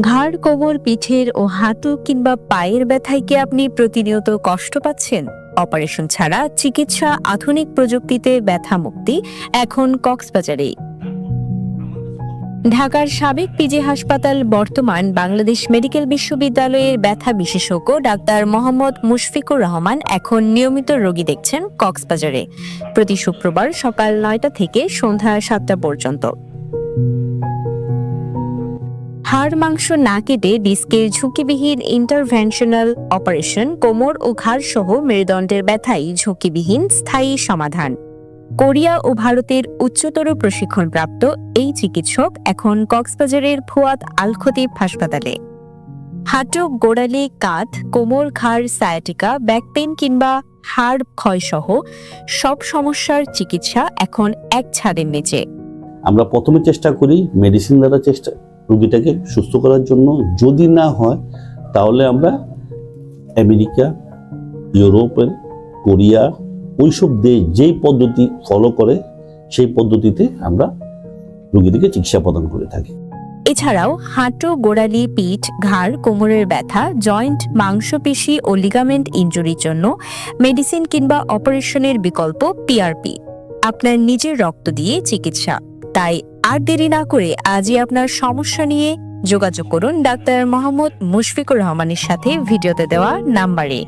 ঘাড়, কোমর, পিঠের ও হাঁটু কিংবা পায়ের ব্যথায় কি আপনি প্রতিনিয়ত কষ্ট পাচ্ছেন? অপারেশন ছাড়া চিকিৎসা, আধুনিক প্রযুক্তিতে ব্যথা মুক্তি এখন কক্সবাজারেই। ঢাকার সাবেক পিজি হাসপাতাল বর্তমান বাংলাদেশ মেডিকেল বিশ্ববিদ্যালয়ের ব্যথা বিশেষজ্ঞ ডাক্তার মোহাম্মদ মুশফিকুর রহমান এখন নিয়মিত রোগী দেখছেন কক্সবাজারে, প্রতি শুক্রবার সকাল ৯টা থেকে সন্ধ্যা ৭টা পর্যন্ত। হাড় মাংস না কেটে ডিস্কের ঝুঁকিবিহীন ইন্টারভেনশনাল অপারেশন, কোমর ও ঘাড় সহ মেরুদণ্ডের ব্যথাই ঝুঁকিবিহীন স্থায়ী সমাধান। কোরিয়া ও ভারতের উচ্চতর প্রশিক্ষণপ্রাপ্ত এই চিকিৎসক এখন কক্সবাজারের ফুয়াদ আল খতিব হাসপাতালে। হাঁটু, গোড়ালি, কাঁধ, কোমর, ঘাড়, সায়াটিকা, ব্যাকপেন কিংবা হাড় ক্ষয় সহ সব সমস্যার চিকিৎসা এখন এক ছাদের নিচে। আমরা প্রথমে চেষ্টা করি মেডিসিন দ্বারা রোগীটাকে সুস্থ করার জন্য। যদি না হয় তাহলে আমরা আমেরিকা, ইউরোপের, কোরিয়া ওইসব দেশ যেই পদ্ধতি ফলো করে সেই পদ্ধতিতে আমরা রোগীদেরকে চিকিৎসা প্রদান করে থাকি। এছাড়াও হাঁটু, গোড়ালি, পিঠ, ঘাড়, কোমরের ব্যথা, জয়েন্ট, মাংসপেশি ও লিগামেন্ট ইনজুরির জন্য মেডিসিন কিংবা অপারেশনের বিকল্প পিআরপি। আপনার নিজের রক্ত দিয়ে চিকিৎসা। তাই আর দেরি না করে আজই আপনার সমস্যা নিয়ে যোগাযোগ করুন ডাক্তার মোহাম্মদ মুশফিকুর রহমানের সাথে ভিডিওতে দেওয়া নাম্বারে।